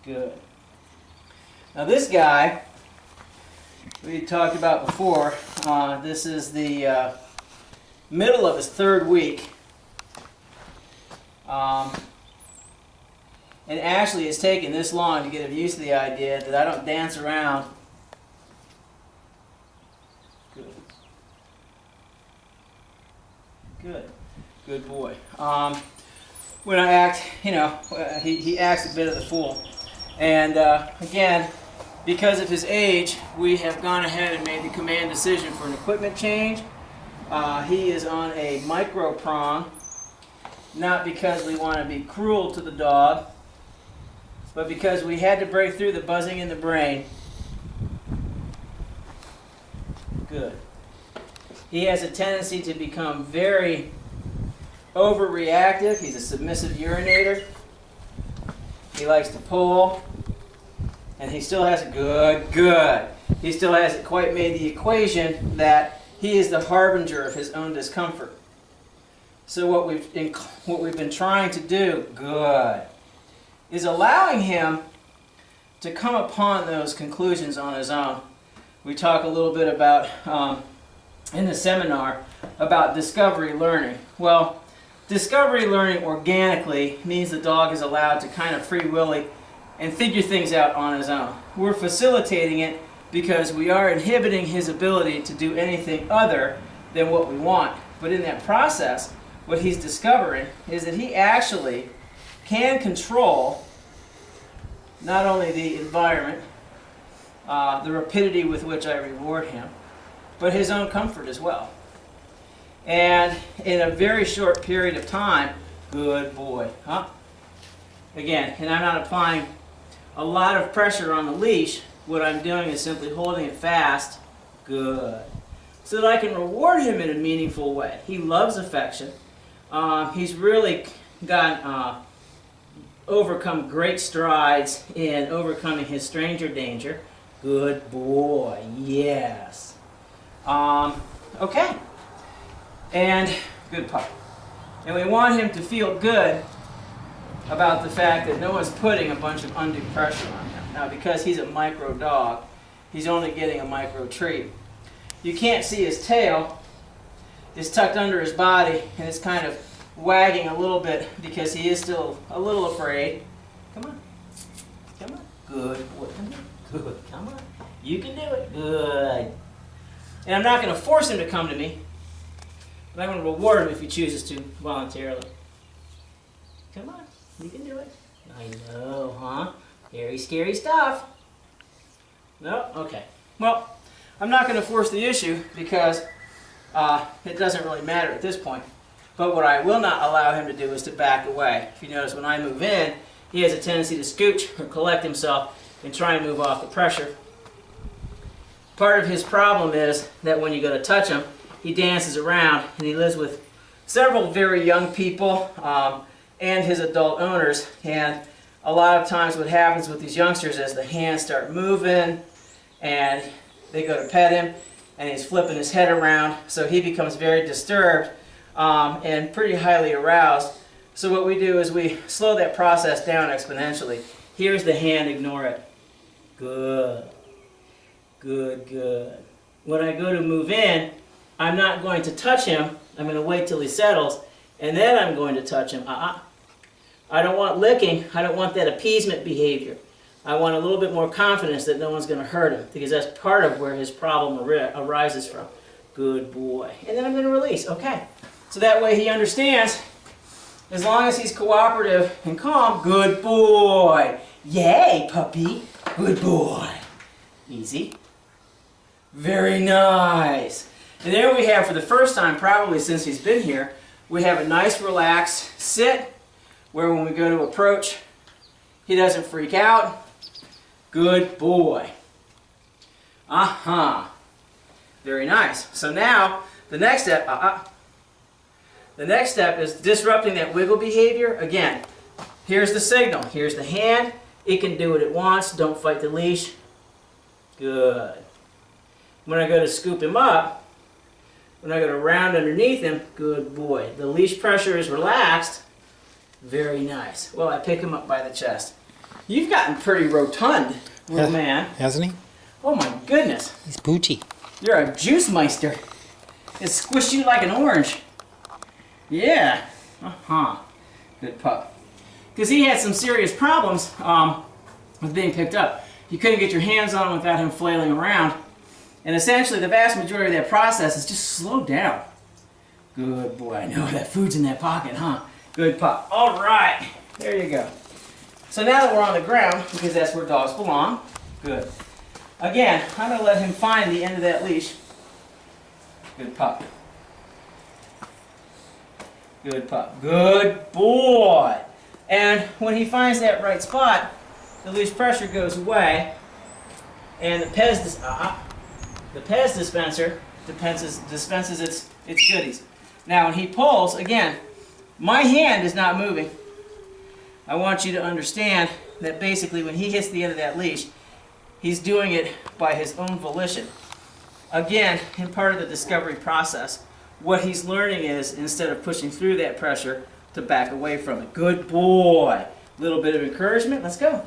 Good. Now this guy, we talked about before, this is the middle of his 3rd week. And actually it's taken this long to get him used to the idea that I don't dance around. Good. Good. Good boy. When I act, you know, he acts a bit of the fool. And again, because of his age, we have gone ahead and made the command decision for an equipment change. He is on a micro prong, not because we want to be cruel to the dog, but because we had to break through the buzzing in the brain. Good. He has a tendency to become very overreactive. He's a submissive urinator. He likes to pull. And he still hasn't, good. He still hasn't quite made the equation that he is the harbinger of his own discomfort. So what we've been trying to do, good, is allowing him to come upon those conclusions on his own. We talk a little bit about, in the seminar, about discovery learning. Well, discovery learning organically means the dog is allowed to kind of free willy and figure things out on his own. We're facilitating it because we are inhibiting his ability to do anything other than what we want. But in that process, what he's discovering is that he actually can control not only the environment, the rapidity with which I reward him, but his own comfort as well. And in a very short period of time, good boy, huh? Again, and I'm not applying a lot of pressure on the leash. What I'm doing is simply holding it fast, good, so that I can reward him in a meaningful way. He loves affection. He's really overcome great strides in overcoming his stranger danger. Good boy, yes. Okay, and good pup. And we want him to feel good about the fact that no one's putting a bunch of undue pressure on him. Now, because he's a micro dog, he's only getting a micro treat. You can't see his tail. It's tucked under his body, and it's kind of wagging a little bit because he is still a little afraid. Come on. Come on. Good. Good. Come on. You can do it. Good. And I'm not going to force him to come to me, but I'm going to reward him if he chooses to voluntarily. Come on. You can do it. I know, huh? Very scary stuff. No? Okay. Well, I'm not going to force the issue because it doesn't really matter at this point. But what I will not allow him to do is to back away. If you notice, when I move in, he has a tendency to scooch or collect himself and try and move off the pressure. Part of his problem is that when you go to touch him, he dances around, and he lives with several very young people and his adult owners. And a lot of times what happens with these youngsters is the hands start moving, and they go to pet him, and he's flipping his head around, so he becomes very disturbed and pretty highly aroused. So what we do is we slow that process down exponentially. Here's the hand, ignore it. Good. Good, good. When I go to move in, I'm not going to touch him. I'm going to wait till he settles, and then I'm going to touch him. I don't want licking. I don't want that appeasement behavior. I want a little bit more confidence that no one's going to hurt him, because that's part of where his problem arises from. Good boy. And then I'm going to release. Okay. So that way he understands, as long as he's cooperative and calm, good boy. Yay, puppy. Good boy. Easy. Very nice. And there we have, for the first time probably since he's been here, we have a nice relaxed sit where when we go to approach, he doesn't freak out. Good boy. Very nice. So now, the next step, the next step is disrupting that wiggle behavior. Again, here's the signal. Here's the hand. It can do what it wants. Don't fight the leash. Good. When I go to scoop him up, when I go to round underneath him, good boy. The leash pressure is relaxed. Very nice. Well, I pick him up by the chest. You've gotten pretty rotund, little man. Hasn't he? Oh my goodness. He's poochy. You're a juice meister. It squished you like an orange. Yeah. Uh-huh. Good pup. Because he had some serious problems with being picked up. You couldn't get your hands on him without him flailing around. And essentially, the vast majority of that process is just slow down. Good boy. I know that food's in that pocket, huh? Good pup. All right. There you go. So now that we're on the ground, because that's where dogs belong, good. Again, I'm going to let him find the end of that leash. Good pup. Good pup. Good boy. And when he finds that right spot, the leash pressure goes away, and the Pez dispenser dispenses its goodies. Now, when he pulls, again, my hand is not moving. I want you to understand that basically when he hits the end of that leash, he's doing it by his own volition. Again, in part of the discovery process, what he's learning is, instead of pushing through that pressure, to back away from it. Good boy. Little bit of encouragement. Let's go.